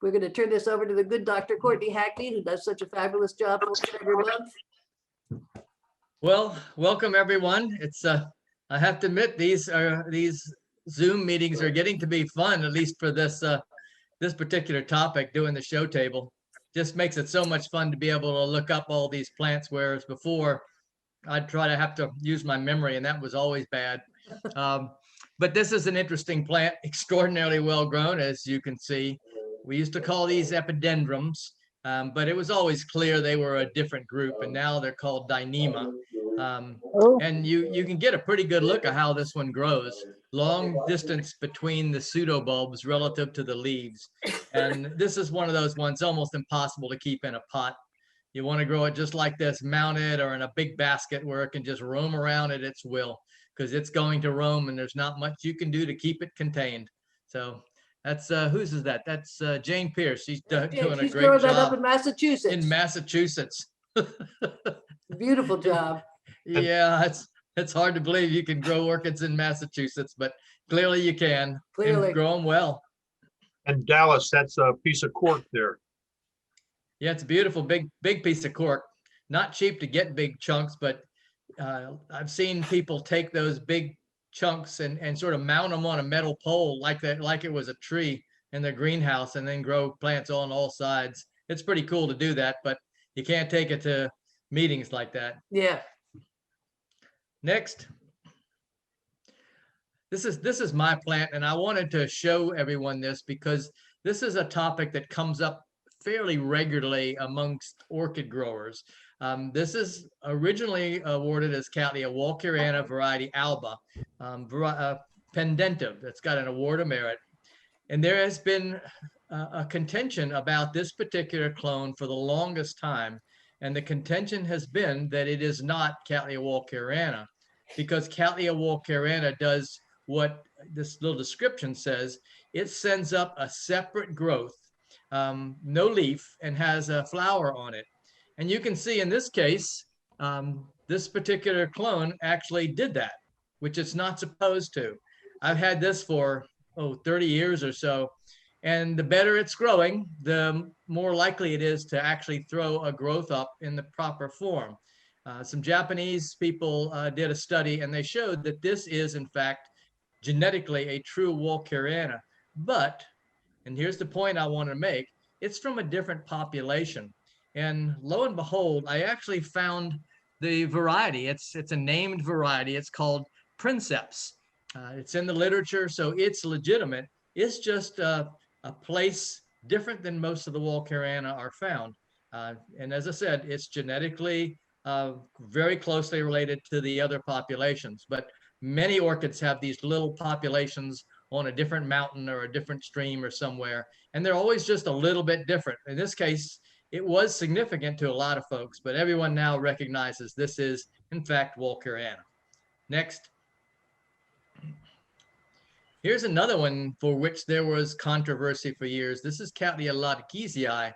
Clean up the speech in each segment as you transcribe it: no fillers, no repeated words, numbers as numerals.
We're going to turn this over to the good Dr. Courtney Hackney, who does such a fabulous job for us every month. Well, welcome everyone. It's I have to admit these Zoom meetings are getting to be fun, at least for this this particular topic, doing the show table. Just makes it so much fun to be able to look up all these plants, whereas before I'd try to have to use my memory, and that was always bad. But this is an interesting plant, extraordinarily well grown, as you can see. We used to call these epidendrums, but it was always clear they were a different group, and now they're called Dyneema. And you can get a pretty good look at how this one grows. Long distance between the pseudobulbs relative to the leaves. And this is one of those ones almost impossible to keep in a pot. You want to grow it just like this, mounted or in a big basket where it can just roam around at its will, because it's going to roam and there's not much you can do to keep it contained. So that's whose is that? That's Jane Pierce. She's doing a great growing that job up in Massachusetts. in Massachusetts. Beautiful job. Yeah, it's hard to believe you can grow orchids in Massachusetts, but clearly you can. Clearly. And grow them well. And Dallas, that's a piece of cork there. Yeah, it's a beautiful big piece of cork. Not cheap to get big chunks, but I've seen people take those big chunks and sort of mount them on a metal pole like that, like it was a tree in their greenhouse, and then grow plants on all sides. It's pretty cool to do that, but you can't take it to meetings like that. Yeah. Next. This is my plant, and I wanted to show everyone this because this is a topic that comes up fairly regularly amongst orchid growers. This is originally awarded as Cattleya walkeriana variety alba, pendentive. It's got an award of merit. And there has been a contention about this particular clone for the longest time. And the contention has been that it is not Cattleya walkeriana, because Cattleya walkeriana does what this little description says. It sends up a separate growth, no leaf, and has a flower on it. And you can see in this case, this particular clone actually did that, which it's not supposed to. I've had this for 30 years or so. And the better it's growing, the more likely it is to actually throw a growth up in the proper form. Some Japanese people did a study, and they showed that this is, in fact, genetically a true walkeriana. But, and here's the point I want to make, it's from a different population. And lo and behold, I actually found the variety. It's a named variety. It's called Princeps. It's in the literature, so it's legitimate. It's just a place different than most of the walkeriana are found. And as I said, it's genetically very closely related to the other populations. But many orchids have these little populations on a different mountain or a different stream or somewhere, and they're always just a little bit different. In this case, it was significant to a lot of folks, but everyone now recognizes this is, in fact, walkeriana. Next. Here's another one for which there was controversy for years. This is Cattleya laudekesii.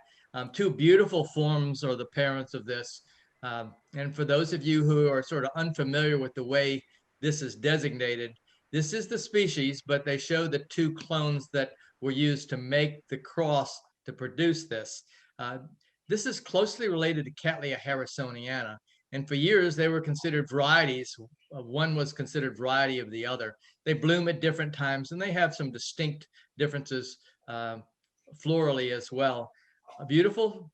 Two beautiful forms are the parents of this. And for those of you who are sort of unfamiliar with the way this is designated, this is the species, but they show the two clones that were used to make the cross to produce this. This is closely related to Cattleya harrisoniana. And for years, they were considered varieties. One was considered variety of the other. They bloom at different times, and they have some distinct differences florally as well. A beautiful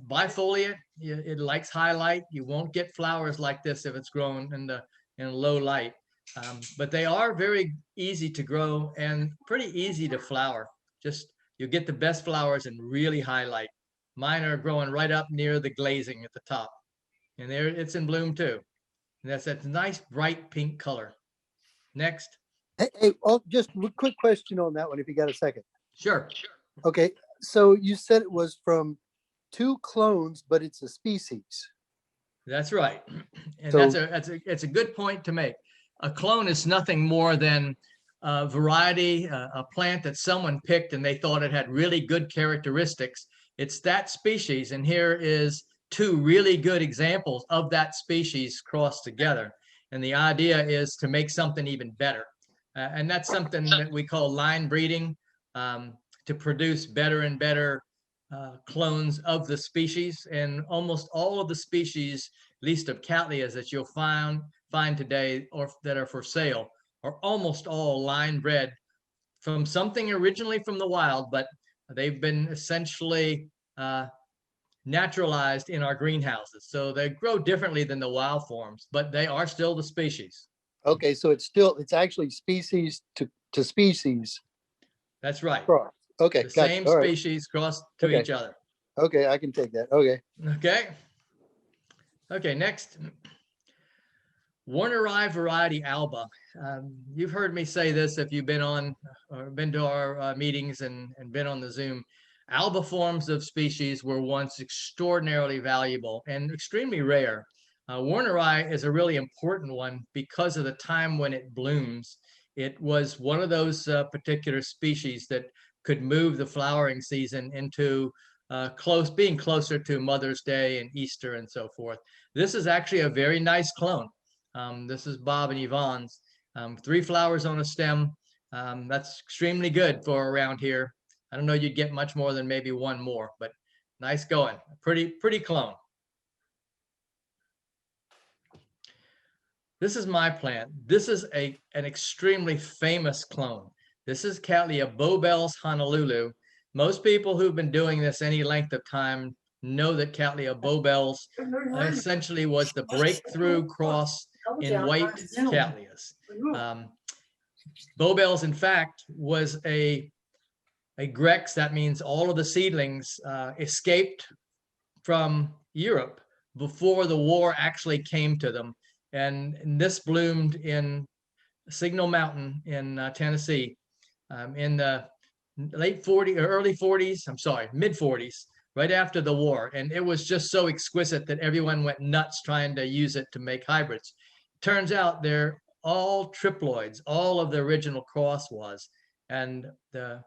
bifoliate. It likes high light. You won't get flowers like this if it's grown in low light. But they are very easy to grow and pretty easy to flower. Just you get the best flowers in really high light. Mine are growing right up near the glazing at the top. And there it's in bloom too. And that's that nice bright pink color. Next. Hey, just a quick question on that one, if you got a second. Sure. Okay, so you said it was from two clones, but it's a species. That's right. And So, it's a good point to make. A clone is nothing more than a variety, a plant that someone picked and they thought it had really good characteristics. It's that species, and here is two really good examples of that species crossed together. And the idea is to make something even better. And that's something that we call line breeding. to produce better and better clones of the species, and almost all of the species, at least of Cattleyas, that you'll find today or that are for sale are almost all line bred from something originally from the wild, but they've been essentially naturalized in our greenhouses. So they grow differently than the wild forms, but they are still the species. Okay, so it's actually species to species That's right. cross. Okay, The gotcha. same All right. species crossed to Okay. each other. Okay, I can take that. Okay. Okay. Okay, next. Warneri variety Alba. You've heard me say this if you've been on or been to our meetings and been on the Zoom. Alba forms of species were once extraordinarily valuable and extremely rare. Warneri is a really important one because of the time when it blooms. It was one of those particular species that could move the flowering season into being closer to Mother's Day and Easter and so forth. This is actually a very nice clone. This is Bob and Yvonne's. 3 flowers on a stem. That's extremely good for around here. I don't know you'd get much more than maybe 1 more, but nice going. Pretty clone. This is my plant. This is an extremely famous clone. This is Cattleya Bowbells Honolulu. Most people who've been doing this any length of time know that Cattleya Bowbells essentially was the breakthrough cross in white Cattleyas. Bowbells, in fact, was a Grex. That means all of the seedlings escaped from Europe before the war actually came to them. And this bloomed in Signal Mountain in Tennessee in the late 40s or early 40s. I'm sorry, mid 40s, right after the war. And it was just so exquisite that everyone went nuts trying to use it to make hybrids. Turns out they're all triploids, all of the original cross was. And the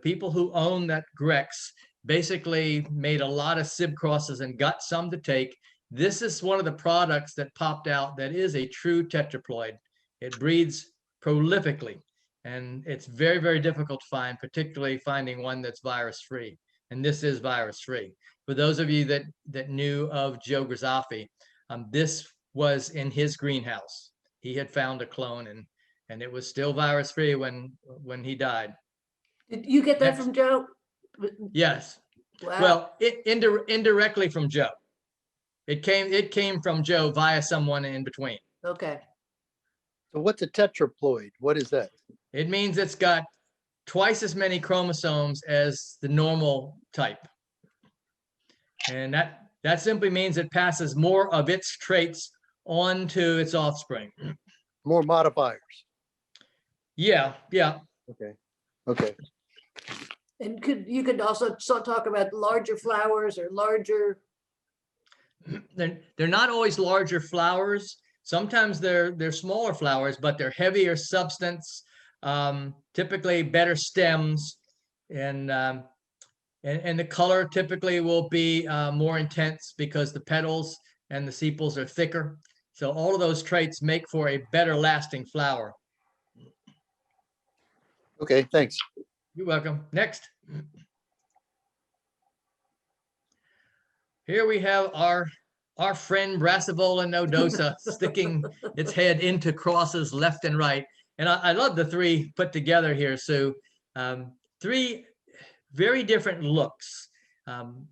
people who own that Grex basically made a lot of sib crosses and got some to take. This is one of the products that popped out that is a true tetraploid. It breeds prolifically, and it's very, very difficult to find, particularly finding one that's virus-free. And this is virus-free. For those of you that knew of Joe Grisafi, this was in his greenhouse. He had found a clone, and it was still virus-free when he died. Did you get that Next. from Joe? Yes. Wow. Well, indirectly from Joe. It came from Joe via someone in between. Okay. So what's a tetraploid? What is that? It means it's got twice as many chromosomes as the normal type. And that simply means it passes more of its traits on to its offspring. More modifiers. Yeah. Okay. Okay. And you could also talk about larger flowers or larger. They're not always larger flowers. Sometimes they're smaller flowers, but they're heavier substance, typically better stems, and the color typically will be more intense because the petals and the sepals are thicker. So all of those traits make for a better lasting flower. Okay, thanks. You're welcome. Next. Here we have our friend Brassivola nodosa sticking its head into crosses left and right. And I love the 3 put together here, Sue. 3 very different looks.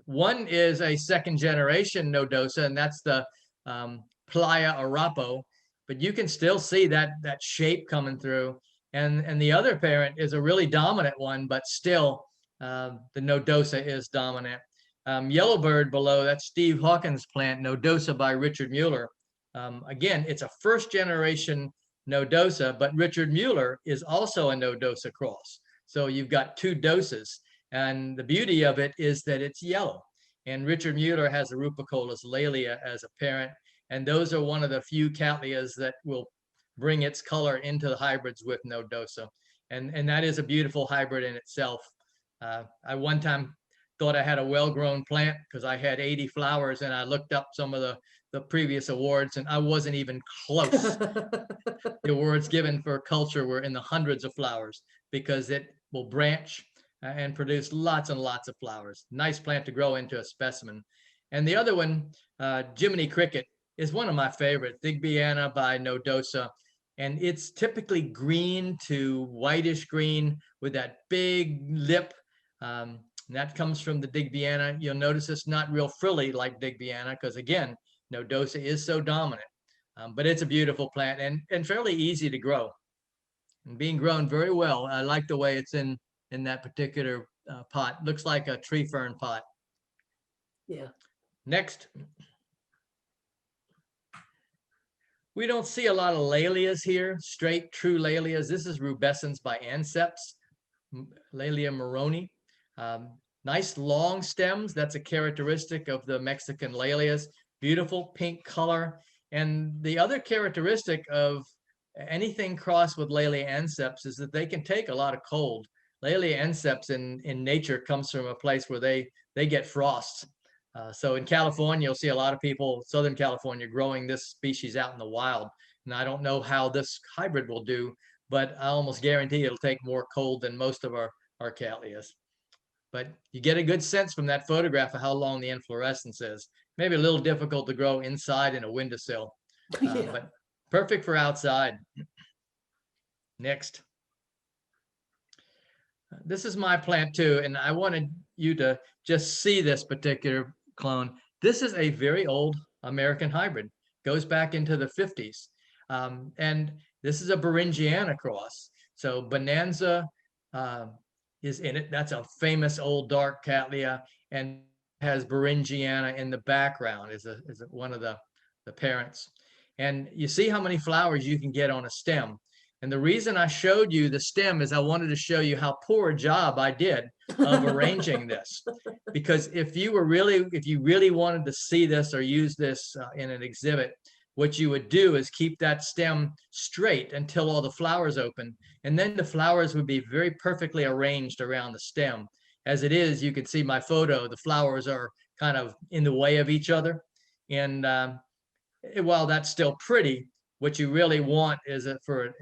One is a 2nd generation nodosa, and that's the Playa Arapo, but you can still see that shape coming through. And the other parent is a really dominant one, but still the nodosa is dominant. Yellowbird below, that's Steve Hawkins' plant, nodosa by Richard Mueller. Again, it's a 1st generation nodosa, but Richard Mueller is also a nodosa cross. So you've got 2 doses. And the beauty of it is that it's yellow. And Richard Mueller has a Rupicolous laelia as a parent. And those are one of the few Cattleyas that will bring its color into the hybrids with nodosa. And that is a beautiful hybrid in itself. I one time thought I had a well-grown plant because I had 80 flowers, and I looked up some of the previous awards, and I wasn't even close. The awards given for culture were in the hundreds of flowers because it will branch. and produce lots and lots of flowers. Nice plant to grow into a specimen. And the other one, Jiminy Cricket, is one of my favorites, Digbyana by Nodosa. And it's typically green to whitish green with that big lip. And that comes from the Digbyana. You'll notice it's not real frilly like Digbyana because, again, Nodosa is so dominant. But it's a beautiful plant and fairly easy to grow. And being grown very well. I like the way it's in that particular pot. Looks like a tree fern pot. Yeah. Next. We don't see a lot of Laelias here, straight true Laelias. This is rubescens by Anceps, Laelia moroni. Nice long stems. That's a characteristic of the Mexican Laelias. Beautiful pink color. And the other characteristic of anything crossed with Laelia anceps is that they can take a lot of cold. Laelia anceps in nature comes from a place where they get frosts. So in California, you'll see a lot of people, Southern California, growing this species out in the wild. And I don't know how this hybrid will do, but I almost guarantee it'll take more cold than most of our Cattleyas. But you get a good sense from that photograph of how long the inflorescence is. Maybe a little difficult to grow inside in a windowsill, Yeah. but perfect for outside. Next. This is my plant too, and I wanted you to just see this particular clone. This is a very old American hybrid, goes back into the 50s. And this is a Beringiana cross. So Bonanza is in it. That's a famous old dark Cattleya, and has Beringiana in the background is one of the parents. And you see how many flowers you can get on a stem. And the reason I showed you the stem is I wanted to show you how poor a job I did of arranging this. Because if you really wanted to see this or use this in an exhibit, what you would do is keep that stem straight until all the flowers open. And then the flowers would be very perfectly arranged around the stem. As it is, you can see my photo, the flowers are kind of in the way of each other. And while that's still pretty, what you really want is for an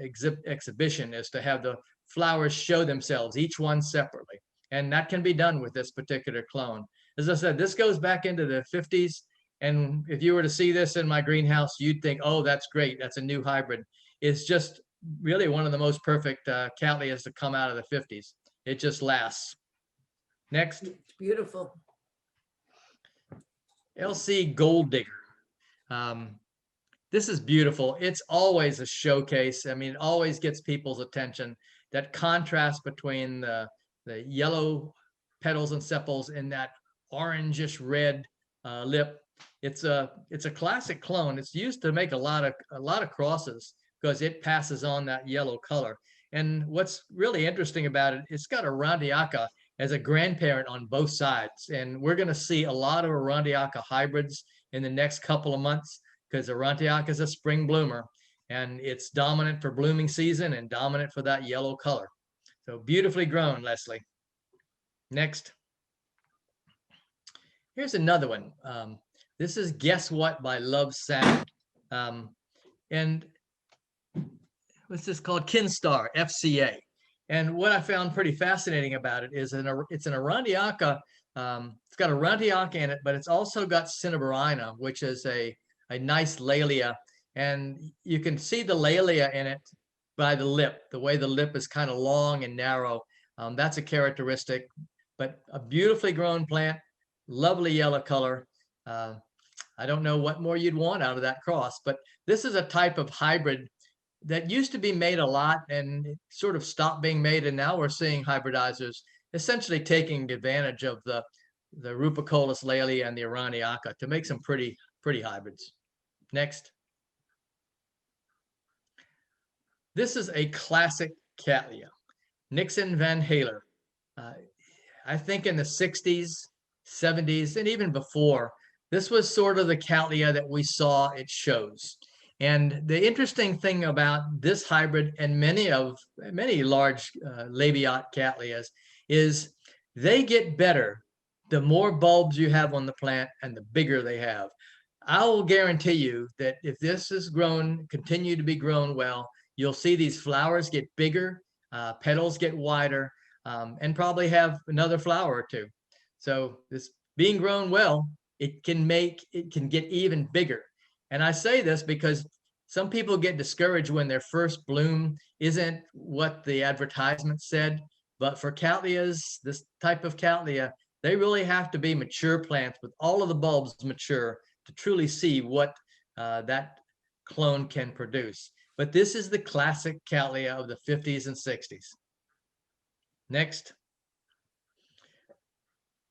exhibition is to have the flowers show themselves, each one separately. And that can be done with this particular clone. As I said, this goes back into the 50s. And if you were to see this in my greenhouse, you'd think, oh, that's great. That's a new hybrid. It's just really one of the most perfect Cattleyas to come out of the 50s. It just lasts. Next. It's beautiful. LC Gold Digger. This is beautiful. It's always a showcase. I mean, it always gets people's attention. That contrast between the yellow petals and sepals and that orangish red lip. It's a classic clone. It's used to make a lot of crosses because it passes on that yellow color. And what's really interesting about it, it's got Aurantiaca as a grandparent on both sides. And we're going to see a lot of Aurantiaca hybrids in the next couple of months because Aurantiaca is a spring bloomer and it's dominant for blooming season and dominant for that yellow color. So beautifully grown, Leslie. Next. Here's another one. This is Guess What by Love Sound. And what's this called? Kinstar, FCA. And what I found pretty fascinating about it is it's an Aurantiaca. It's got Aurantiaca in it, but it's also got Cinnabarina, which is a nice Laelia. And you can see the Laelia in it by the lip, the way the lip is kind of long and narrow. That's a characteristic, but a beautifully grown plant, lovely yellow color. I don't know what more you'd want out of that cross, but this is a type of hybrid that used to be made a lot and it sort of stopped being made. And now we're seeing hybridizers essentially taking advantage of the Rupicollis Laelia and the Aurantiaca to make some pretty hybrids. Next. This is a classic Cattleya, Nixon Van Haler. I think in the 60s, 70s, and even before, this was sort of the Cattleya that we saw at shows. And the interesting thing about this hybrid and many large Labiat Cattleyas is they get better the more bulbs you have on the plant and the bigger they have. I will guarantee you that if this is grown, continue to be grown well, you'll see these flowers get bigger, petals get wider. and probably have another flower or two. So this being grown well, it can get even bigger. And I say this because some people get discouraged when their first bloom isn't what the advertisement said. But for Cattleyas, this type of Cattleya, they really have to be mature plants with all of the bulbs mature to truly see what that clone can produce. But this is the classic Cattleya of the 50s and 60s. Next.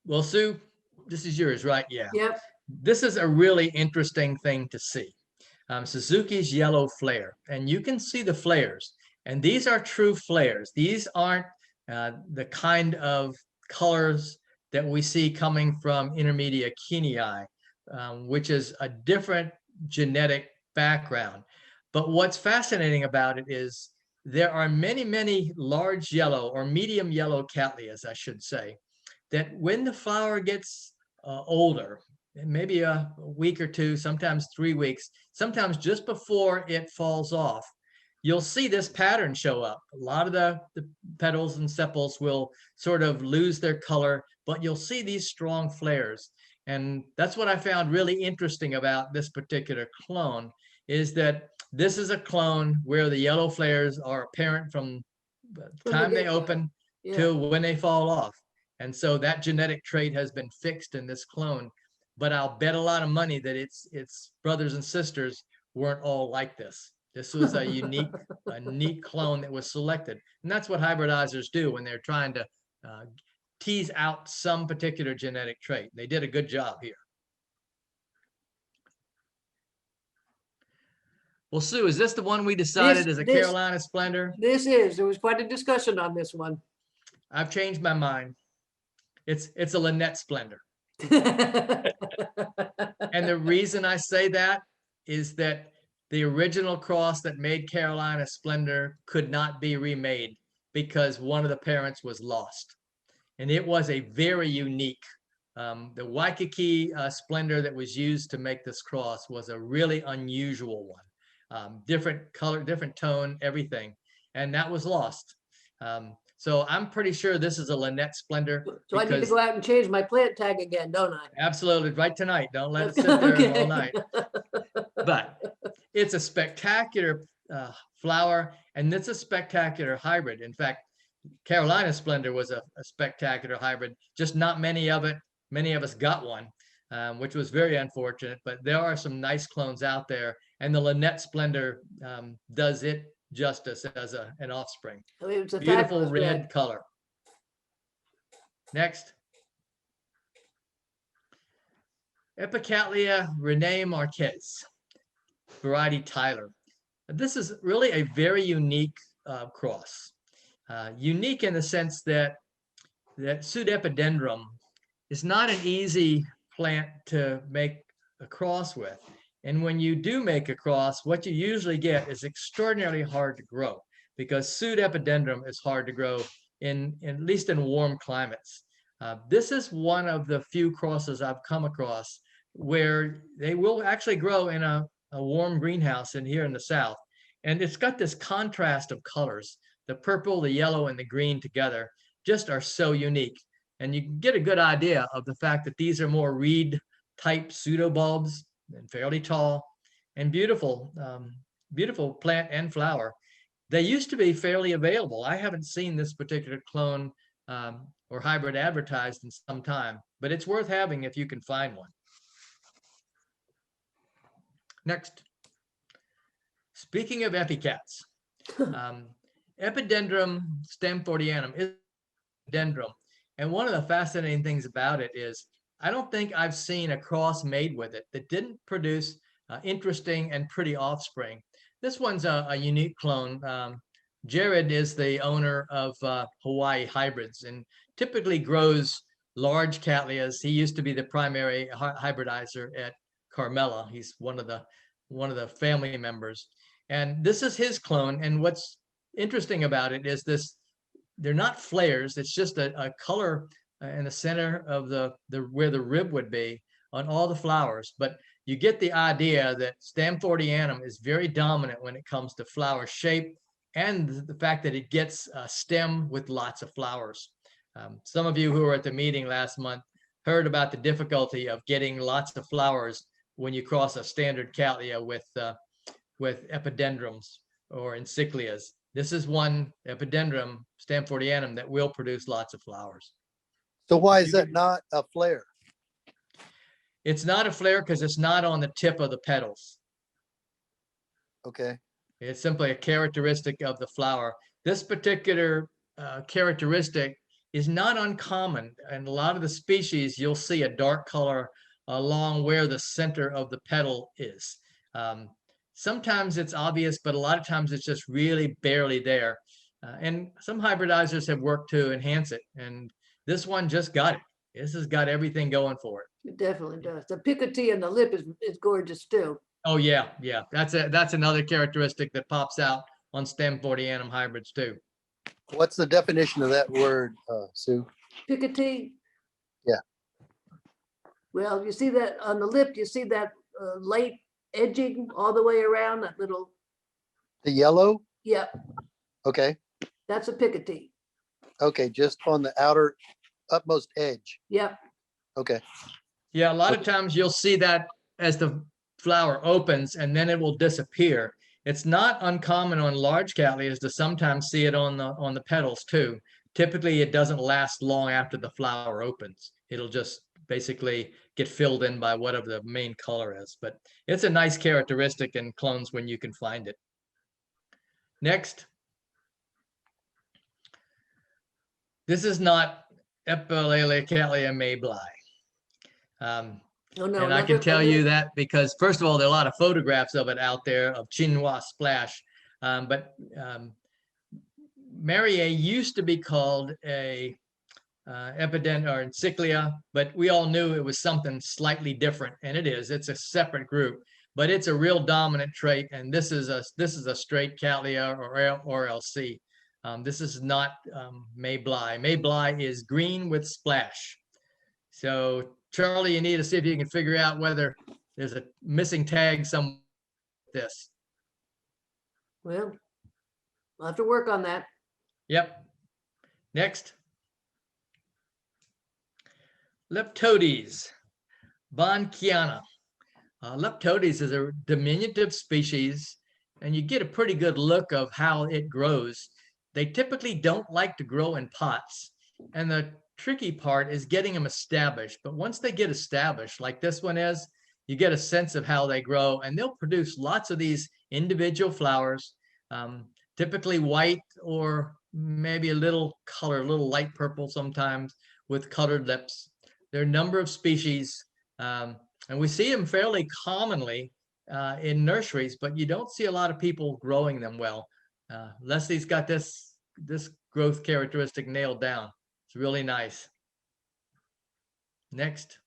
Well, Sue, this is yours, right? Yeah. Yep. This is a really interesting thing to see. Suzuki's yellow flare, and you can see the flares, and these are true flares. These aren't the kind of colors that we see coming from Intermedia Keenii, which is a different genetic background. But what's fascinating about it is there are many, many large yellow or medium yellow Cattleyas, I should say, that when the flower gets older, maybe a week or two, sometimes 3 weeks, sometimes just before it falls off, you'll see this pattern show up. A lot of the petals and sepals will sort of lose their color, but you'll see these strong flares. And that's what I found really interesting about this particular clone, is that this is a clone where the yellow flares are apparent from the time they open till when they fall off. And so that genetic trait has been fixed in this clone. But I'll bet a lot of money that its brothers and sisters weren't all like this. This was a unique clone that was selected. And that's what hybridizers do when they're trying to tease out some particular genetic trait. They did a good job here. Well, Sue, is this the one we decided is a Carolina Splendor? This is. There was quite a discussion on this one. I've changed my mind. It's a Lynette Splendor. And the reason I say that is that the original cross that made Carolina Splendor could not be remade because one of the parents was lost. And it was a very unique, the Waikiki Splendor that was used to make this cross was a really unusual one. Different color, different tone, everything. And that was lost. So I'm pretty sure this is a Lynette Splendor. So I need to go out and change my plant tag again, don't I? Absolutely, right tonight. Don't let it sit there all Okay. night. But it's a spectacular flower, and it's a spectacular hybrid. In fact, Carolina Splendor was a spectacular hybrid, just not many of us got one, which was very unfortunate. But there are some nice clones out there, and the Lynette Splendor does it justice as an offspring. I mean, it's a Beautiful fabulous red color. Next. Epicatlia Renee Marquez, variety Tyler. This is really a very unique cross. Unique in the sense that pseudepidendrum is not an easy plant to make a cross with. And when you do make a cross, what you usually get is extraordinarily hard to grow because pseudepidendrum is hard to grow at least in warm climates. This is one of the few crosses I've come across where they will actually grow in a warm greenhouse here in the South. And it's got this contrast of colors. The purple, the yellow, and the green together just are so unique. And you get a good idea of the fact that these are more reed type pseudobulbs and fairly tall and beautiful, beautiful plant and flower. They used to be fairly available. I haven't seen this particular clone or hybrid advertised in some time, but it's worth having if you can find one. Next. Speaking of epicats, Epidendrum stamfordianum is a dendrum. And one of the fascinating things about it is I don't think I've seen a cross made with it that didn't produce interesting and pretty offspring. This one's a unique clone. Jared is the owner of Hawaii Hybrids and typically grows large Cattleyas. He used to be the primary hybridizer at Carmela. He's one of the family members. And this is his clone. And what's interesting about it is they're not flares. It's just a color in the center of where the rib would be on all the flowers. But you get the idea that Stamfordianum is very dominant when it comes to flower shape and the fact that it gets a stem with lots of flowers. Some of you who were at the meeting last month heard about the difficulty of getting lots of flowers when you cross a standard Cattleya with epidendrums or encyclias. This is one epidendrum, Stamfordianum, that will produce lots of flowers. So why is that not a flare? It's not a flare because it's not on the tip of the petals. Okay. It's simply a characteristic of the flower. This particular characteristic is not uncommon. And a lot of the species, you'll see a dark color along where the center of the petal is. Sometimes it's obvious, but a lot of times it's just really barely there. And some hybridizers have worked to enhance it. And this one just got it. This has got everything going for it. It definitely does. The picotee on the lip is gorgeous too. Oh yeah, yeah. That's another characteristic that pops out on Stamfordianum hybrids too. What's the definition of that word, Sue? Picotee. Yeah. Well, you see that on the lip, you see that light edging all the way around, that little, The yellow? yeah, Okay. that's a picotee. Okay, just on the outer utmost edge. Yep. Okay. Yeah, a lot of times you'll see that as the flower opens and then it will disappear. It's not uncommon on large Cattleyas to sometimes see it on the petals too. Typically, it doesn't last long after the flower opens. It'll just basically get filled in by whatever the main color is. But it's a nice characteristic in clones when you can find it. Next. This is not Epiphyllalia Cattleya Maybli. Oh, no. And I can tell you that because, first of all, there are a lot of photographs of it out there of Chinois splash. Mariae used to be called a epidendrum or encyclia, but we all knew it was something slightly different, and it is. It's a separate group, but it's a real dominant trait, and this is a straight Cattleya or LC. This is not Maybli. Maybli is green with splash. So Charlie, you need to see if you can figure out whether there's a missing tag somewhere with this. Well, I'll have to work on that. Yep. Next. Leptodes, Bonkiana. Leptodes is a diminutive species, and you get a pretty good look of how it grows. They typically don't like to grow in pots, and the tricky part is getting them established. But once they get established, like this one is, you get a sense of how they grow, and they'll produce lots of these individual flowers, typically white or maybe a little color, a little light purple sometimes with colored lips. There are a number of species, and we see them fairly commonly in nurseries, but you don't see a lot of people growing them well. Leslie's got this growth characteristic nailed down. It's really nice. Next.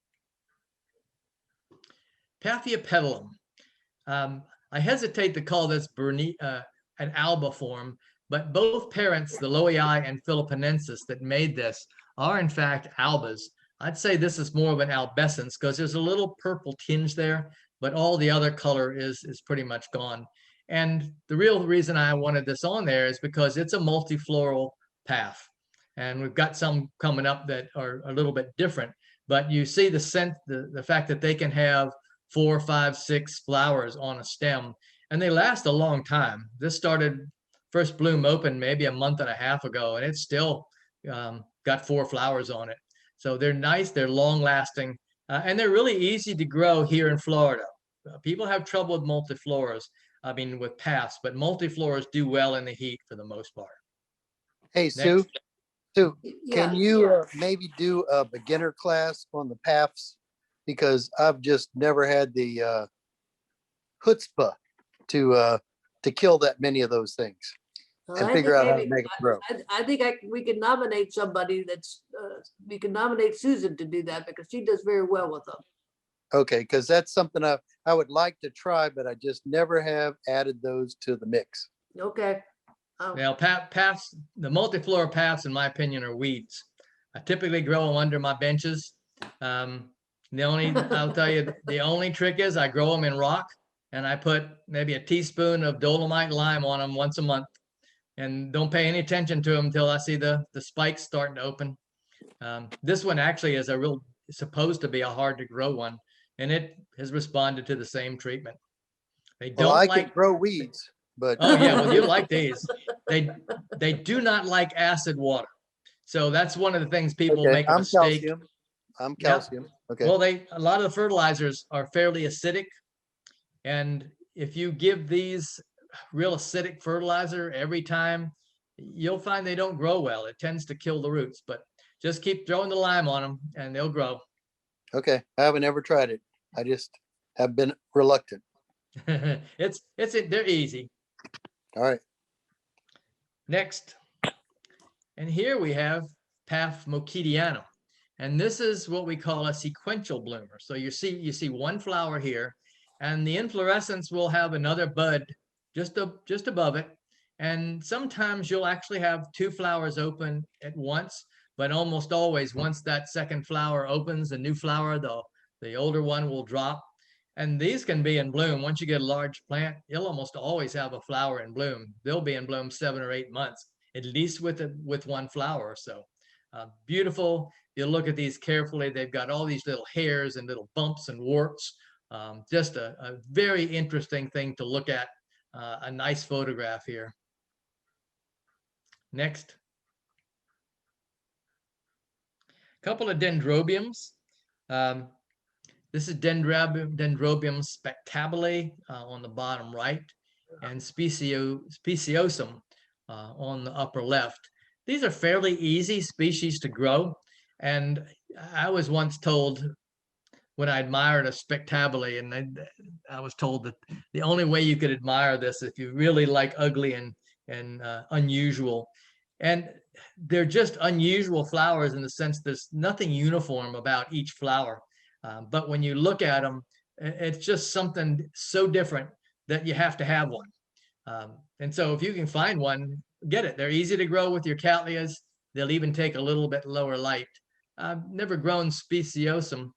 Paphiopedilum. I hesitate to call this an alba form, but both parents, the Loei and Philippinensis that made this, are in fact albas. I'd say this is more of an albescence because there's a little purple tinge there, but all the other color is pretty much gone. And the real reason I wanted this on there is because it's a multifloral paph. And we've got some coming up that are a little bit different, but you see the fact that they can have 4, 5, 6 flowers on a stem, and they last a long time. This started first bloom open maybe a month and a half ago, and it's still got 4 flowers on it. So they're nice, they're long lasting, and they're really easy to grow here in Florida. People have trouble with multifloras, with paphs, but multifloras do well in the heat for the most part. Hey, Sue. Next. Sue, Yeah, can you maybe do a beginner class on the paphs? Because I've just never had the chutzpah to kill that many of those things and figure out how to make them grow. I think we can nominate somebody we can nominate Susan to do that because she does very well with them. Okay, because that's something I would like to try, but I just never have added those to the mix. Okay. Now, paphs, the multiflora paphs, in my opinion, are weeds. I typically grow them under my benches. I'll tell you, the only trick is I grow them in rock, and I put maybe a teaspoon of dolomite lime on them once a month. and don't pay any attention to them until I see the spikes starting to open. This one actually is supposed to be a hard to grow one, and it has responded to the same treatment. They Well, don't I like. can grow weeds, but Oh yeah, well you like these. They do not like acid water. So that's one of the things people okay, make a I'm mistake. calcium. I'm Yeah. calcium. Okay. Well, a lot of the fertilizers are fairly acidic, and if you give these real acidic fertilizer every time, you'll find they don't grow well. It tends to kill the roots, but just keep throwing the lime on them and they'll grow. Okay. I haven't ever tried it. I just have been reluctant. They're easy. All right. Next. And here we have Paph mochidianum. And this is what we call a sequential bloomer. So you see one flower here, and the inflorescence will have another bud just above it. And sometimes you'll actually have two flowers open at once, but almost always once that second flower opens, the new flower, the older one will drop. And these can be in bloom. Once you get a large plant, you'll almost always have a flower in bloom. They'll be in bloom 7 or 8 months, at least with one flower or so. Beautiful. You look at these carefully, they've got all these little hairs and little bumps and warts. Just a very interesting thing to look at. A nice photograph here. Next. A couple of dendrobiums. This is Dendrobium spectabile on the bottom right, and speciosum on the upper left. These are fairly easy species to grow, and I was once told when I admired a spectabile, and I was told that the only way you could admire this if you really like ugly and unusual. And they're just unusual flowers in the sense there's nothing uniform about each flower. But when you look at them, it's just something so different that you have to have one. And so if you can find one, get it. They're easy to grow with your Cattleyas. They'll even take a little bit lower light. I've never grown speciosum,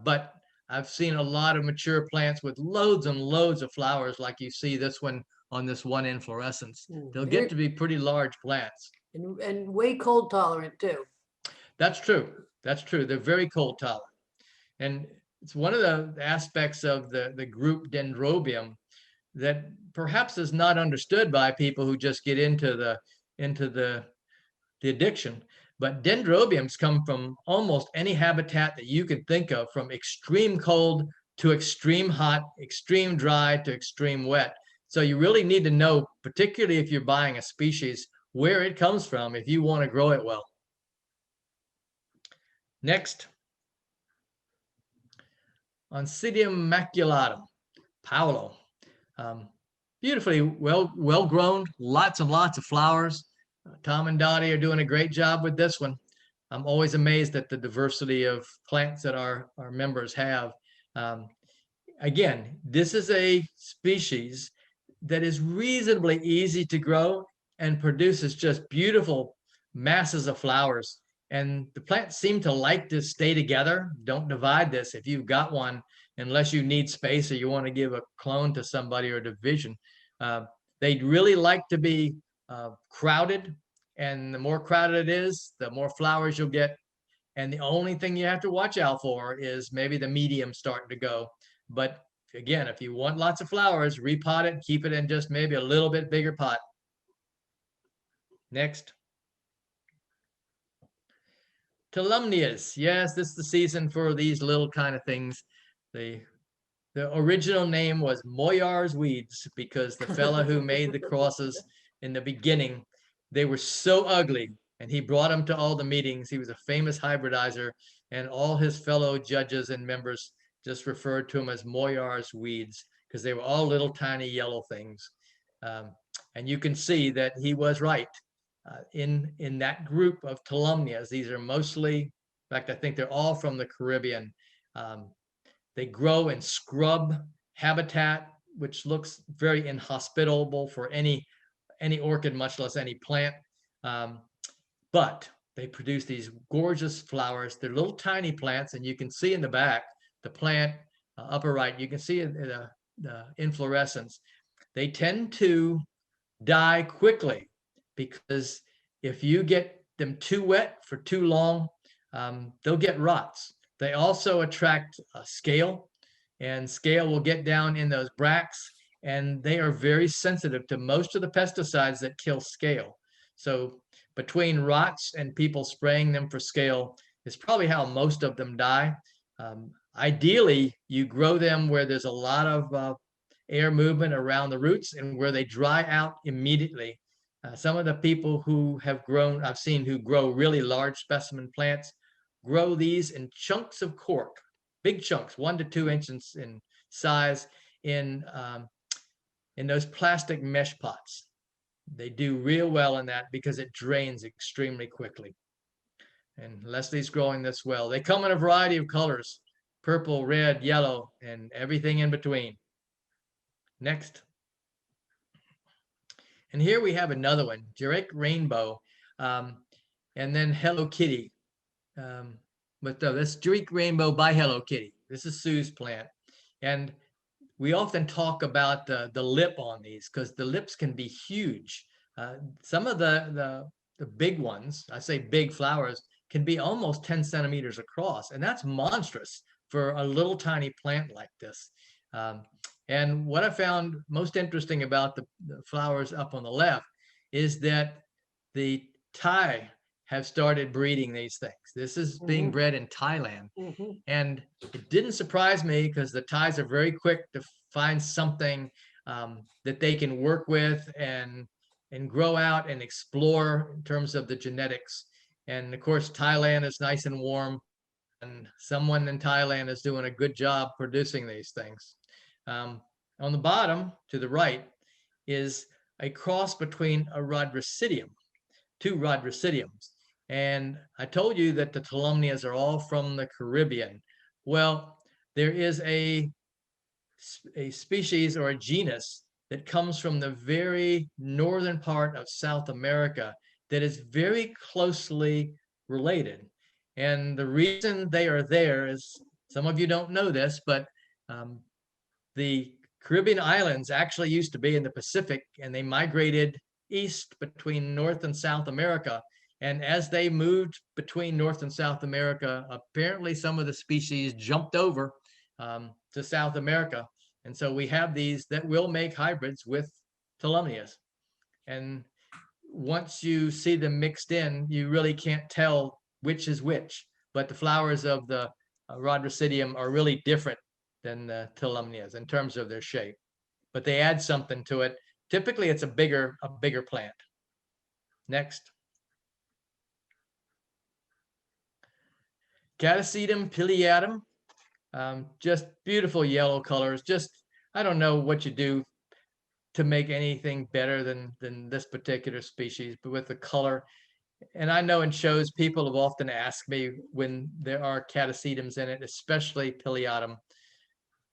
but I've seen a lot of mature plants with loads and loads of flowers like you see this one on this one inflorescence. They'll get to be pretty large plants. And way cold tolerant too. That's true. That's true. They're very cold tolerant. And it's one of the aspects of the group Dendrobium that perhaps is not understood by people who just get into the addiction. But dendrobiums come from almost any habitat that you can think of, from extreme cold to extreme hot, extreme dry to extreme wet. So you really need to know, particularly if you're buying a species, where it comes from if you want to grow it well. Next. Oncidium maculatum, Paolo. Beautifully well grown, lots and lots of flowers. Tom and Dottie are doing a great job with this one. I'm always amazed at the diversity of plants that our members have. Again, this is a species that is reasonably easy to grow and produces just beautiful masses of flowers. And the plants seem to like to stay together. Don't divide this if you've got one, unless you need space or you want to give a clone to somebody or a division. They really like to be crowded, and the more crowded it is, the more flowers you'll get. And the only thing you have to watch out for is maybe the medium starting to go. But again, if you want lots of flowers, repot it, keep it in just maybe a little bit bigger pot. Next. Tolumnias. Yes, this is the season for these little kind of things. The original name was Moyar's weeds because the fella who made the crosses in the beginning, they were so ugly, and he brought them to all the meetings. He was a famous hybridizer, and all his fellow judges and members just referred to him as Moyar's weeds because they were all little tiny yellow things. And you can see that he was right. In that group of Tolumnias, these are mostly, in fact, I think they're all from the Caribbean. They grow in scrub habitat, which looks very inhospitable for any orchid, much less any plant. But they produce these gorgeous flowers. They're little tiny plants, and you can see in the back, the plant, upper right, you can see the inflorescence. They tend to die quickly. because if you get them too wet for too long, they'll get rots. They also attract scale, and scale will get down in those bracts, and they are very sensitive to most of the pesticides that kill scale. So between rots and people spraying them for scale is probably how most of them die. Ideally, you grow them where there's a lot of air movement around the roots and where they dry out immediately. Some of the people who have grown, I've seen who grow really large specimen plants, grow these in chunks of cork, big chunks, 1 to 2 inches in size, in those plastic mesh pots. They do real well in that because it drains extremely quickly. And Leslie's growing this well. They come in a variety of colors, purple, red, yellow, and everything in between. Next. And here we have another one, Drake Rainbow, and then Hello Kitty. But that's Drake Rainbow by Hello Kitty. This is Sue's plant. And we often talk about the lip on these because the lips can be huge. Some of the big ones, I say big flowers, can be almost 10 centimeters across. And that's monstrous for a little tiny plant like this. And what I found most interesting about the flowers up on the left is that the Thai have started breeding these things. This is being bred in Thailand. And it didn't surprise me because the Thais are very quick to find something that they can work with and grow out and explore in terms of the genetics. And of course, Thailand is nice and warm, and someone in Thailand is doing a good job producing these things. On the bottom to the right is a cross between a Rhodricidium, 2 Rhodricidiums. And I told you that the Tolumnias are all from the Caribbean. Well, there is a species or a genus that comes from the very northern part of South America that is very closely related. And the reason they are there is, some of you don't know this, but the Caribbean islands actually used to be in the Pacific, and they migrated east between North and South America. And as they moved between North and South America, apparently some of the species jumped over to South America. And so we have these that will make hybrids with Tolumnias. And once you see them mixed in, you really can't tell which is which. But the flowers of the Rhodricidium are really different than the Tolumnias in terms of their shape. But they add something to it. Typically, it's a bigger plant. Next. Catasetum pileatum, just beautiful yellow colors. Just, I don't know what you do to make anything better than this particular species, but with the color. And I know in shows, people have often asked me when there are catasetums in it, especially pileatum,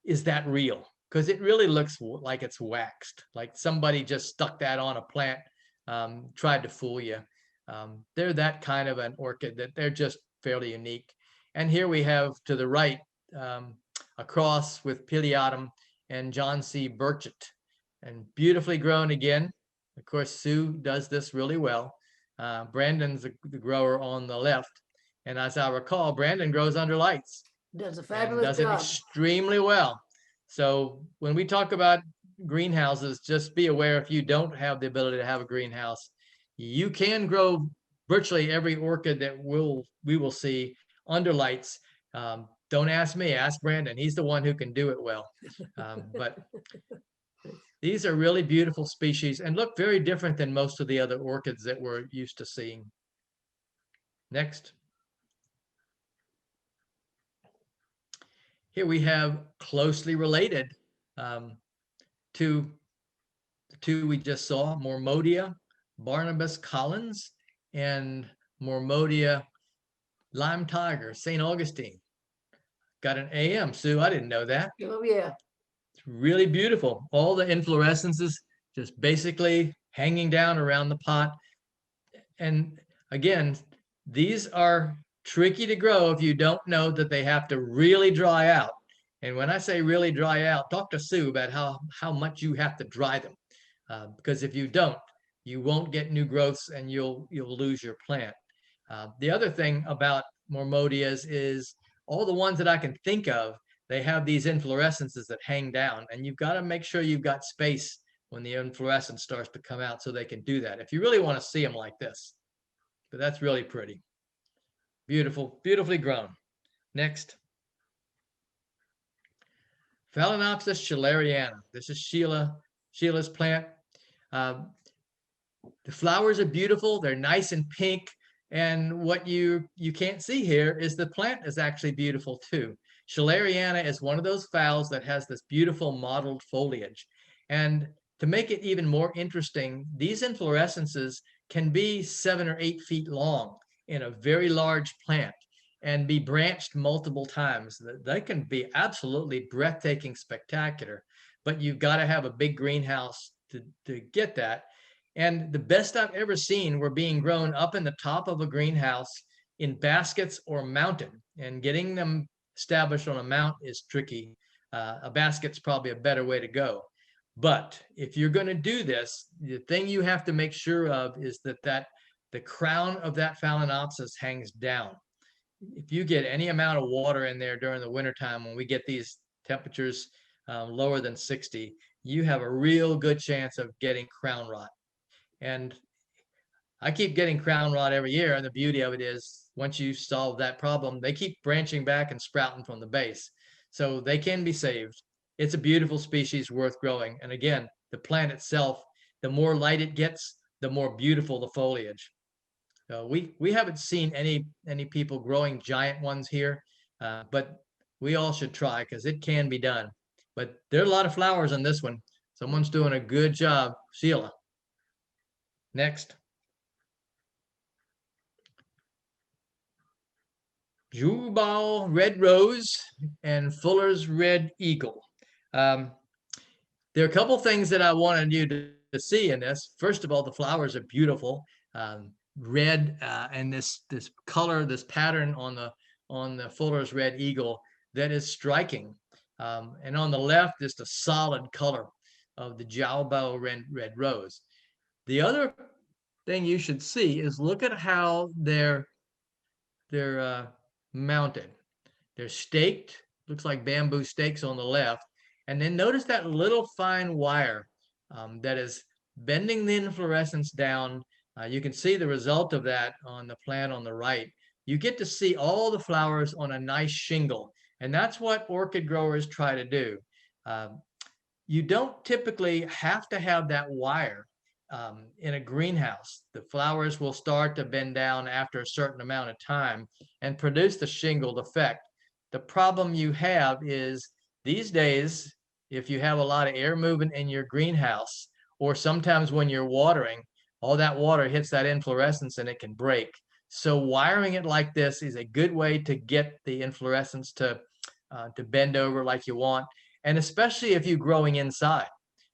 is that real? Because it really looks like it's waxed, like somebody just stuck that on a plant, tried to fool you. They're that kind of an orchid that they're just fairly unique. And here we have to the right a cross with pileatum and John C. Burchett, and beautifully grown again. Of course, Sue does this really well. Brandon's the grower on the left. And as I recall, Brandon grows under lights. Does a And fabulous does it job. extremely well. So when we talk about greenhouses, just be aware, if you don't have the ability to have a greenhouse, you can grow virtually every orchid that we will see under lights. Don't ask me, ask Brandon. He's the one who can do it well. But these are really beautiful species and look very different than most of the other orchids that we're used to seeing. Next. Here we have closely related to the 2 we just saw, Mormodia Barnabas Collins and Mormodia Lime Tiger, St. Augustine. Got an AM, Sue, I didn't know that. Oh, yeah. It's really beautiful. All the inflorescences just basically hanging down around the pot. And again, these are tricky to grow if you don't know that they have to really dry out. And when I say really dry out, talk to Sue about how much you have to dry them. Because if you don't, you won't get new growths and you'll lose your plant. The other thing about Mormodias is all the ones that I can think of, they have these inflorescences that hang down, and you've got to make sure you've got space when the inflorescence starts to come out so they can do that. If you really want to see them like this, but that's really pretty. Beautiful, beautifully grown. Next. Phalaenopsis schilleriana. This is Sheila's plant. The flowers are beautiful. They're nice and pink. And what you can't see here is the plant is actually beautiful too. Schilleriana is one of those phals that has this beautiful mottled foliage. And to make it even more interesting, these inflorescences can be 7 or 8 feet long in a very large plant and be branched multiple times. They can be absolutely breathtaking, spectacular, but you've got to have a big greenhouse to get that. And the best I've ever seen were being grown up in the top of a greenhouse in baskets or mounted, and getting them established on a mount is tricky. A basket's probably a better way to go. But if you're going to do this, the thing you have to make sure of is that the crown of that Phalaenopsis hangs down. If you get any amount of water in there during the wintertime, when we get these temperatures lower than 60, you have a real good chance of getting crown rot. And I keep getting crown rot every year, and the beauty of it is once you solve that problem, they keep branching back and sprouting from the base. So they can be saved. It's a beautiful species worth growing. And again, the plant itself, the more light it gets, the more beautiful the foliage. We haven't seen any people growing giant ones here, but we all should try because it can be done. But there are a lot of flowers on this one. Someone's doing a good job, Sheila. Next. Jubal red rose and Fuller's red eagle. There are a couple things that I wanted you to see in this. First of all, the flowers are beautiful, red, and this color, this pattern on the Fuller's red eagle that is striking. And on the left, just a solid color of the Jubal red rose. The other thing you should see is look at how they're mounted. They're staked, looks like bamboo stakes on the left. And then notice that little fine wire that is bending the inflorescence down. You can see the result of that on the plant on the right. You get to see all the flowers on a nice shingle. And that's what orchid growers try to do. You don't typically have to have that wire in a greenhouse. The flowers will start to bend down after a certain amount of time and produce the shingled effect. The problem you have is these days, if you have a lot of air movement in your greenhouse, or sometimes when you're watering, all that water hits that inflorescence and it can break. So wiring it like this is a good way to get the inflorescence to bend over like you want, and especially if you're growing inside.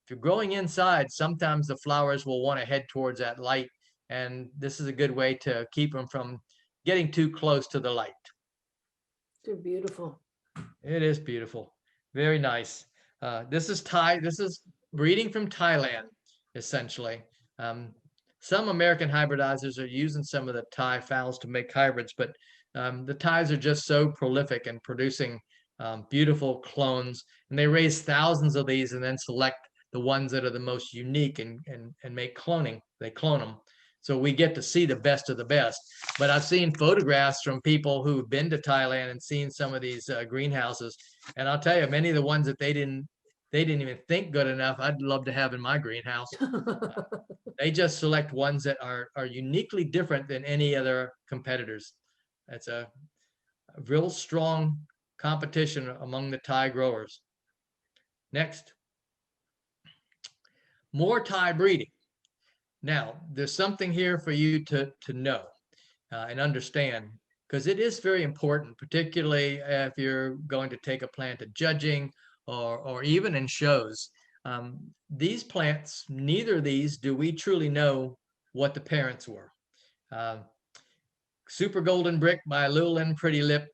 If you're growing inside, sometimes the flowers will want to head towards that light, and this is a good way to keep them from getting too close to the light. They're beautiful. It is beautiful. Very nice. This is breeding from Thailand, essentially. Some American hybridizers are using some of the Thai phals to make hybrids, but the Thais are just so prolific in producing beautiful clones, and they raise thousands of these and then select the ones that are the most unique and make cloning. They clone them. So we get to see the best of the best. But I've seen photographs from people who've been to Thailand and seen some of these greenhouses. And I'll tell you, many of the ones that they didn't even think good enough, I'd love to have in my greenhouse. They just select ones that are uniquely different than any other competitors. That's a real strong competition among the Thai growers. Next. More Thai breeding. Now, there's something here for you to know and understand, because it is very important, particularly if you're going to take a plant to judging or even in shows. These plants, neither of these do we truly know what the parents were. Super Golden Brick by Llewellyn Pretty Lip.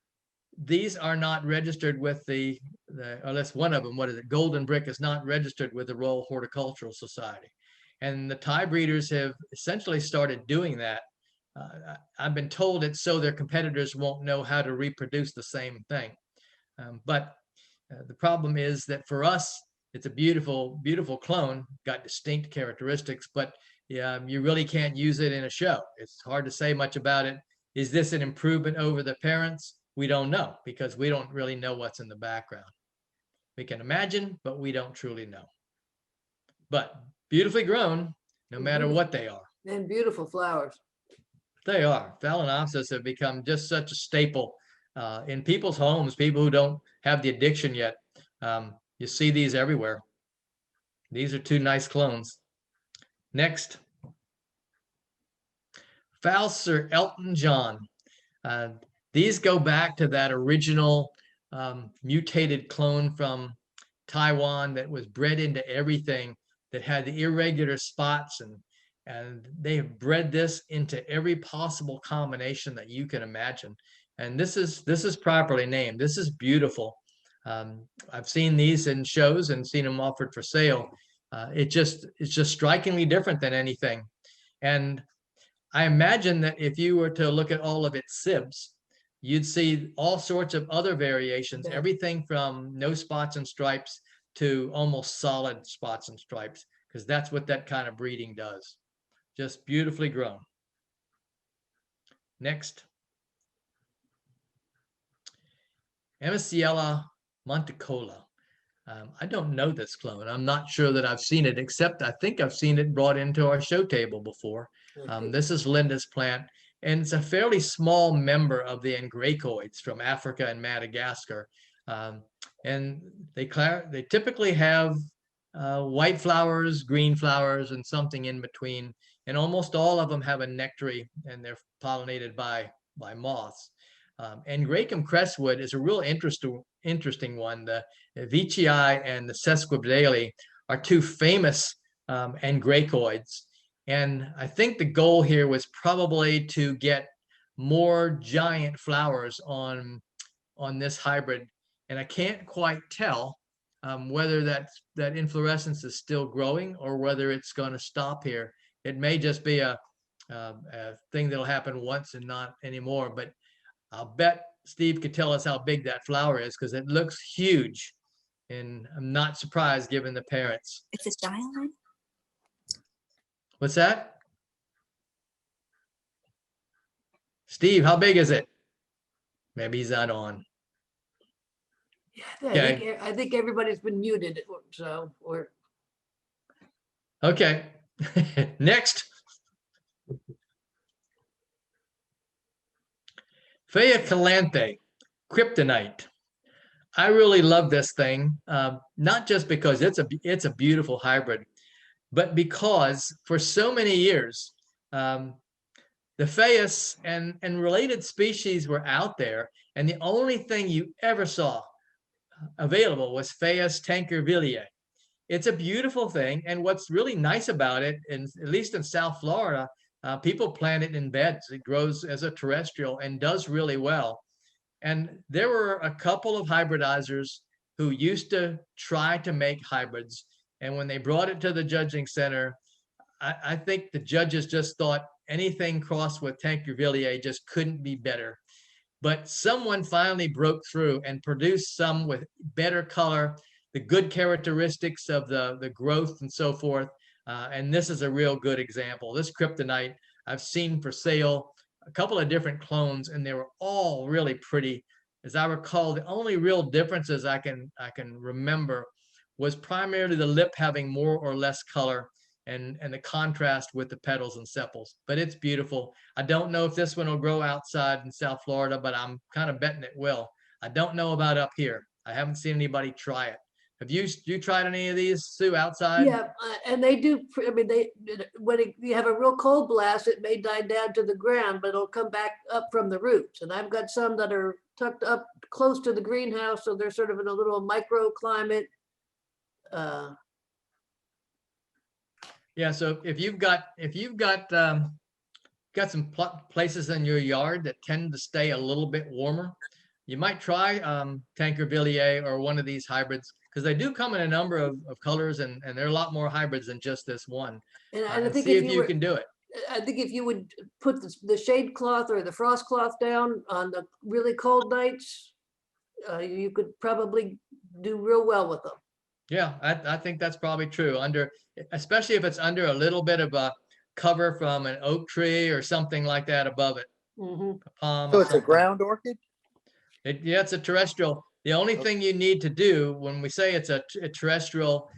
These are not registered with the unless one of them, what is it? Golden Brick is not registered with the Royal Horticultural Society. And the Thai breeders have essentially started doing that. I've been told it's so their competitors won't know how to reproduce the same thing. But the problem is that for us, it's a beautiful, beautiful clone, got distinct characteristics, but you really can't use it in a show. It's hard to say much about it. Is this an improvement over the parents? We don't know, because we don't really know what's in the background. We can imagine, but we don't truly know. But beautifully grown, no matter what they are. And beautiful flowers. They are. Phalaenopsis have become just such a staple in people's homes, people who don't have the addiction yet. You see these everywhere. These are two nice clones. Next. Falser Elton John. These go back to that original mutated clone from Taiwan that was bred into everything, that had the irregular spots, and they have bred this into every possible combination that you can imagine. And this is properly named. This is beautiful. I've seen these in shows and seen them offered for sale. It's just strikingly different than anything. And I imagine that if you were to look at all of its sibs, you'd see all sorts of other variations, everything from no spots and stripes to almost solid spots and stripes, because that's what that kind of breeding does. Just beautifully grown. Next. Amiciella monticola. I don't know this clone. I'm not sure that I've seen it, except I think I've seen it brought into our show table before. This is Linda's plant, and it's a fairly small member of the angraecoids from Africa and Madagascar. And they typically have white flowers, green flowers, and something in between. And almost all of them have a nectary, and they're pollinated by moths. Angraecum crestwood is a real interesting one. The Veitchii and the Sesquipedale are two famous angraecoids. And I think the goal here was probably to get more giant flowers on this hybrid. And I can't quite tell whether that inflorescence is still growing or whether it's going to stop here. It may just be a thing that'll happen once and not anymore. But I'll bet Steve could tell us how big that flower is, because it looks huge. And I'm not surprised given the parents. It's a dialine. What's that? Steve, how big is it? Maybe he's not on. Yeah, I think everybody's been muted, so or okay. Next. Phaeocalanthe, kryptonite. I really love this thing, not just because it's a beautiful hybrid, but because for so many years, the Phaeus and related species were out there, and the only thing you ever saw available was Phaeus tankervilliae. It's a beautiful thing, and what's really nice about it, and at least in South Florida, people plant it in beds. It grows as a terrestrial and does really well. And there were a couple of hybridizers who used to try to make hybrids. And when they brought it to the judging center, I think the judges just thought anything crossed with tankervilliae just couldn't be better. But someone finally broke through and produced some with better color, the good characteristics of the growth and so forth. And this is a real good example. This kryptonite I've seen for sale, a couple of different clones, and they were all really pretty. As I recall, the only real differences I can remember was primarily the lip having more or less color and the contrast with the petals and sepals. But it's beautiful. I don't know if this one will grow outside in South Florida, but I'm kind of betting it will. I don't know about up here. I haven't seen anybody try it. Have you tried any of these, Sue, outside? yeah, and they do. I mean, you have a real cold blast, it may die down to the ground, but it'll come back up from the roots. And I've got some that are tucked up close to the greenhouse, so they're sort of in a little microclimate. Yeah, so if you've got some places in your yard that tend to stay a little bit warmer, you might try tankervilliae or one of these hybrids, because they do come in a number of colors, and there are a lot more hybrids than just this one. And I think See if if you you were, can do it. I think if you would put the shade cloth or the frost cloth down on the really cold nights, you could probably do real well with them. Yeah, I think that's probably true. Especially if it's under a little bit of a cover from an oak tree or something like that above it, Mhm. a palm So or it's a something. ground orchid? Yeah, it's a terrestrial. The only thing you need to do when we say it's a terrestrial,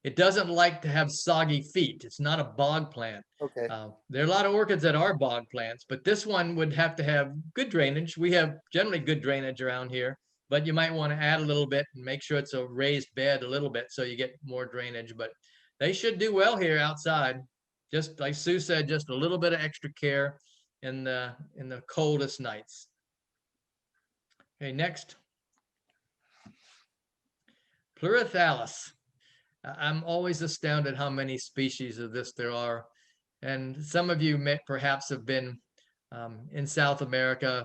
it doesn't like to have soggy feet. It's not a bog plant. Okay. There are a lot of orchids that are bog plants, but this one would have to have good drainage. We have generally good drainage around here, but you might want to add a little bit and make sure it's a raised bed a little bit so you get more drainage. But they should do well here outside. Just like Sue said, just a little bit of extra care in the coldest nights. Okay, next. Pleurophthalus. I'm always astounded how many species of this there are. And some of you may perhaps have been in South America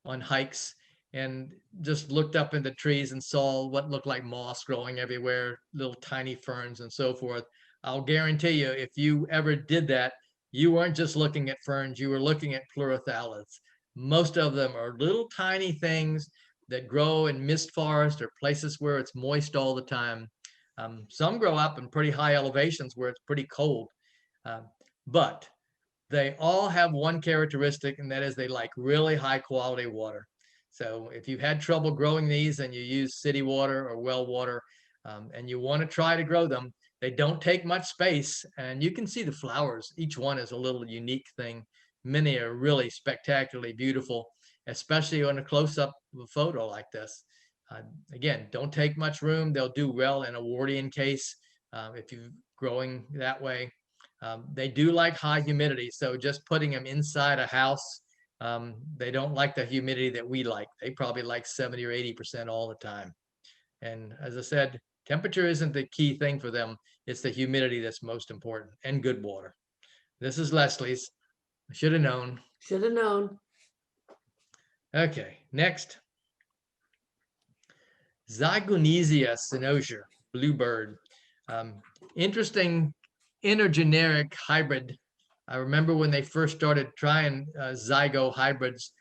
on hikes and just looked up in the trees and saw what looked like moss growing everywhere, little tiny ferns and so forth. I'll guarantee you, if you ever did that, you weren't just looking at ferns, you were looking at pleurophthalus. Most of them are little tiny things that grow in mist forest or places where it's moist all the time. Some grow up in pretty high elevations where it's pretty cold, but they all have one characteristic, and that is they like really high quality water. So if you've had trouble growing these and you use city water or well water, and you want to try to grow them, they don't take much space, and you can see the flowers. Each one is a little unique thing. Many are really spectacularly beautiful, especially on a close-up photo like this. Again, don't take much room. They'll do well in a Wardian case if you're growing that way. They do like high humidity, so just putting them inside a house, they don't like the humidity that we like. They probably like 70 or 80% all the time. And as I said, temperature isn't the key thing for them. It's the humidity that's most important, and good water. This is Leslie's. I should have known. Should have known. Okay, next. Zygonesia cynosure, bluebird. Interesting intergeneric hybrid. I remember when they first started trying zygo hybrids,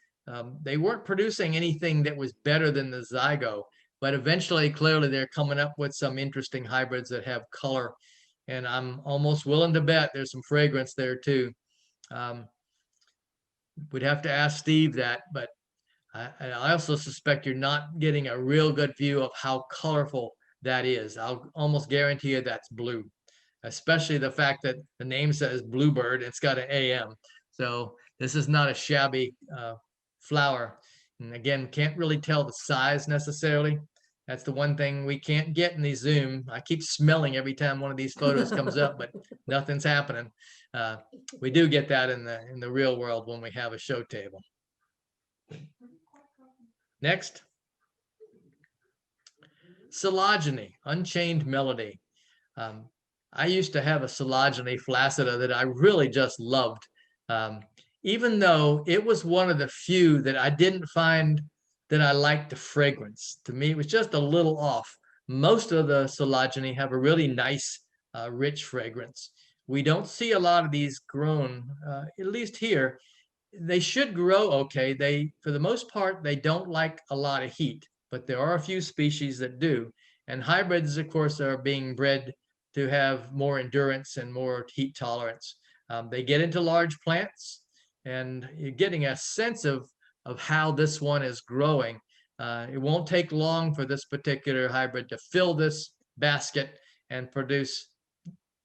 they weren't producing anything that was better than the zygo, but eventually, clearly, they're coming up with some interesting hybrids that have color, and I'm almost willing to bet there's some fragrance there too. We'd have to ask Steve that, but I also suspect you're not getting a real good view of how colorful that is. I'll almost guarantee you that's blue, especially the fact that the name says bluebird. It's got an AM. So this is not a shabby flower. And again, can't really tell the size necessarily. That's the one thing we can't get in the Zoom. I keep smelling every time one of these photos comes up, but nothing's happening. We do get that in the real world when we have a show table. Next. Phylogeny, Unchained Melody. I used to have a Phylogeny flaccida that I really just loved, even though it was one of the few that I didn't find that I liked the fragrance. To me, it was just a little off. Most of the Phylogeny have a really nice, rich fragrance. We don't see a lot of these grown, at least here. They should grow okay. For the most part, they don't like a lot of heat, but there are a few species that do. And hybrids, of course, are being bred to have more endurance and more heat tolerance. They get into large plants, and you're getting a sense of how this one is growing. It won't take long for this particular hybrid to fill this basket and produce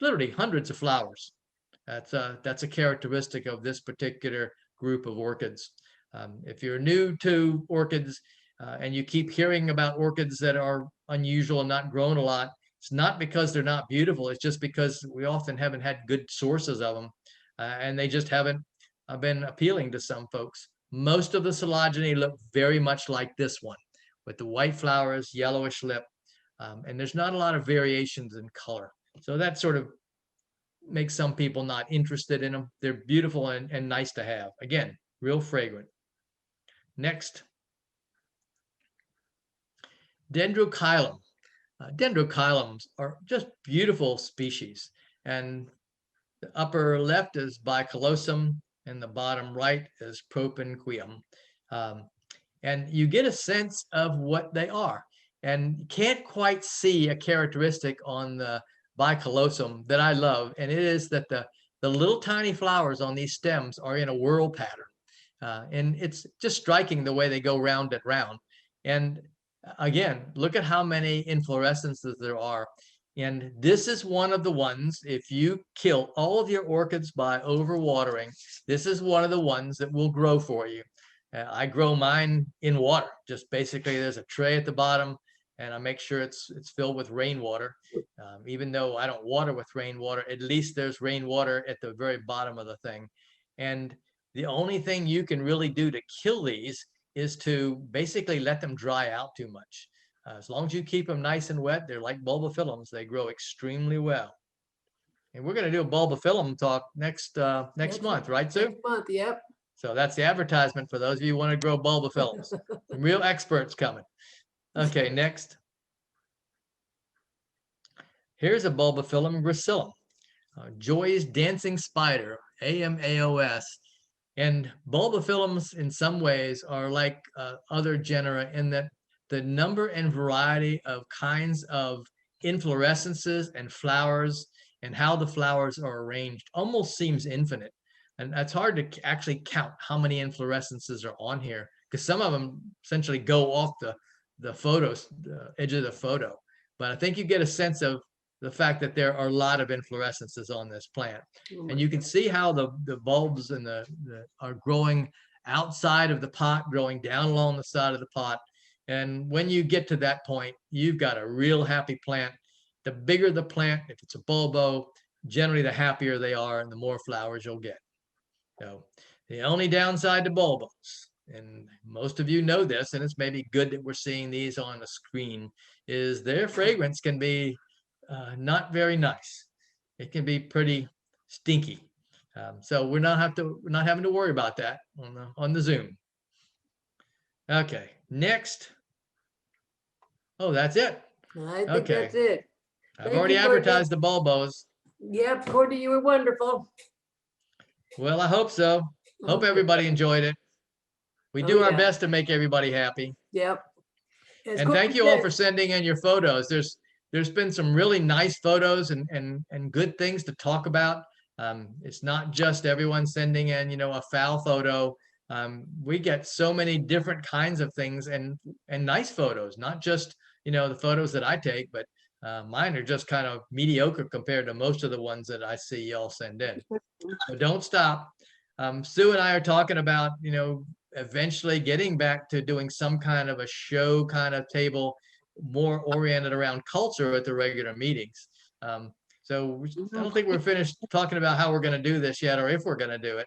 literally hundreds of flowers. That's a characteristic of this particular group of orchids. If you're new to orchids and you keep hearing about orchids that are unusual and not grown a lot, it's not because they're not beautiful. It's just because we often haven't had good sources of them, and they just haven't been appealing to some folks. Most of the Phylogeny look very much like this one, with the white flowers, yellowish lip, and there's not a lot of variations in color. So that sort of makes some people not interested in them. They're beautiful and nice to have. Again, real fragrant. Next. Dendrochilum. Dendrochilums are just beautiful species. And the upper left is bicolosum and the bottom right is propinquium. And you get a sense of what they are. And you can't quite see a characteristic on the bicolosum that I love, and it is that the little tiny flowers on these stems are in a whorl pattern. And it's just striking the way they go round and round. And again, look at how many inflorescences there are. And this is one of the ones, if you kill all of your orchids by overwatering, this is one of the ones that will grow for you. I grow mine in water. Just basically there's a tray at the bottom and I make sure it's filled with rainwater. Even though I don't water with rainwater, at least there's rainwater at the very bottom of the thing. And the only thing you can really do to kill these is to basically let them dry out too much. As long as you keep them nice and wet, they're like bulbophyllums. They grow extremely well. And we're going to do a bulbophyllum talk next month, right, Sue? Next month, yep. So that's the advertisement for those of you who want to grow bulbophyllums. Some real experts coming. Okay, next. Here's a bulbophyllum gracillum, Joy's dancing spider, AMAOS. And bulbophyllums in some ways are like other genera in that the number and variety of kinds of inflorescences and flowers and how the flowers are arranged almost seems infinite. And it's hard to actually count how many inflorescences are on here because some of them essentially go off the photos, the edge of the photo. But I think you get a sense of the fact that there are a lot of inflorescences on this plant. And you can see how the bulbs and are growing outside of the pot, growing down along the side of the pot. And when you get to that point, you've got a real happy plant. The bigger the plant, if it's a bulbo, generally the happier they are and the more flowers you'll get. So the only downside to bulbos, and most of you know this, and it's maybe good that we're seeing these on the screen, is their fragrance can be not very nice. It can be pretty stinky. So we're not having to worry about that on the Zoom. Okay, next. Oh, that's it. I think Okay. that's it. I've Thank already you, Courtney. advertised the bulbos. Yep, Courtney, you were wonderful. Well, I hope so. Hope Okay. everybody enjoyed it. We Oh, do our yeah. best to make everybody happy. Yep. As And thank Courtney you all said- for sending in your photos. There's been some really nice photos and good things to talk about. It's not just everyone sending in, a foul photo. We get so many different kinds of things and nice photos, not just, the photos that I take, but mine are just kind of mediocre compared to most of the ones that I see y'all send in. So don't stop. Sue and I are talking about, eventually getting back to doing some kind of a show kind of table, more oriented around culture at the regular meetings. So I don't think we're finished talking about how we're going to do this yet, or if we're going to do it,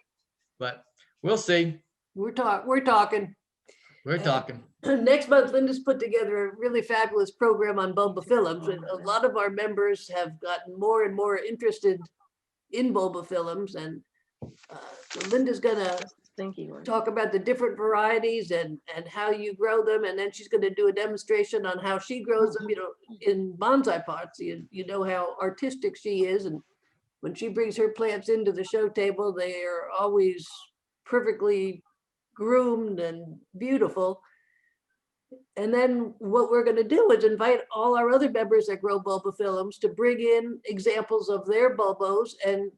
but we'll see. We're talking. We're talking. Next month, Linda's put together a really fabulous program on bulbophyllums, and a lot of our members have gotten more and more interested in bulbophyllums, and so Linda's gonna talk about the different varieties and how you grow them, and then she's gonna do a demonstration on how she grows them, in bonsai pots. You know how artistic she is, and when she brings her plants into the show table, they are always perfectly groomed and beautiful. And then what we're going to do is invite all our other members that grow bulbophyllums to bring in examples of their bulbos and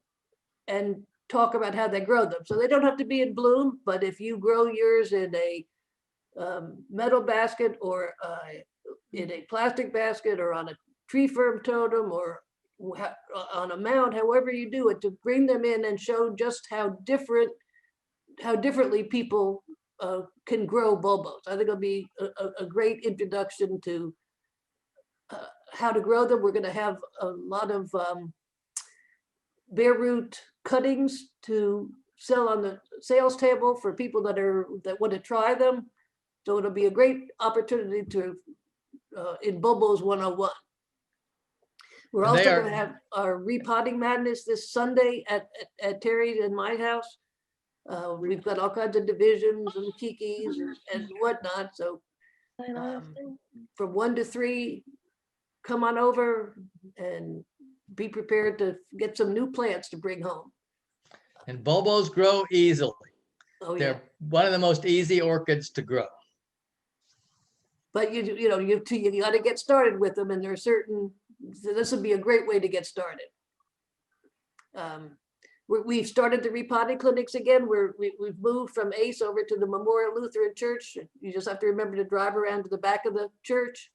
talk about how they grow them. So they don't have to be in bloom, but if you grow yours in a metal basket or in a plastic basket or on a tree fern totem or on a mound, however you do it, to bring them in and show just how differently people can grow bulbos. I think it'll be a great introduction to how to grow them. We're going to have a lot of bare root cuttings to sell on the sales table for people that want to try them. So it'll be a great opportunity to in Bulbos 101. We're And also they are- going to have our repotting madness this Sunday at Terry's in my house. We've got all kinds of divisions and kikis and whatnot. So from 1 to 3, come on over and be prepared to get some new plants to bring home. And bulbos grow easily. Oh, yeah. They're one of the most easy orchids to grow. But you got to get started with them, and there are certain, so this would be a great way to get started. We've started the repotting clinics again. We've moved from ACE over to the Memorial Lutheran Church. You just have to remember to drive around to the back of the church.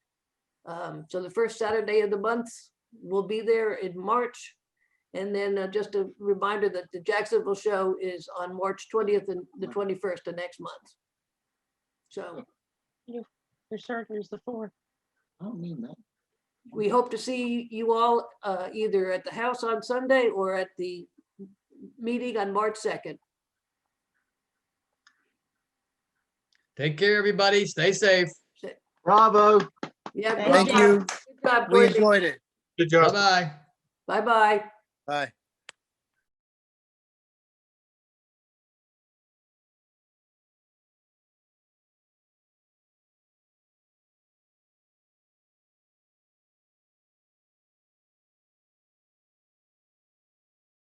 So the first Saturday of the month, we'll be there in March. And then just a reminder that the Jacksonville show is on March 20th and the 21st of next month. So Your surgery's the 4th. I don't mean that. we hope to see you all either at the house on Sunday or at the meeting on March 2nd. Take care, everybody. Stay safe. Bravo. Yeah. Thank good you. job. Good job, We Courtney. enjoyed it. Good job. Bye-bye. Bye-bye. Bye.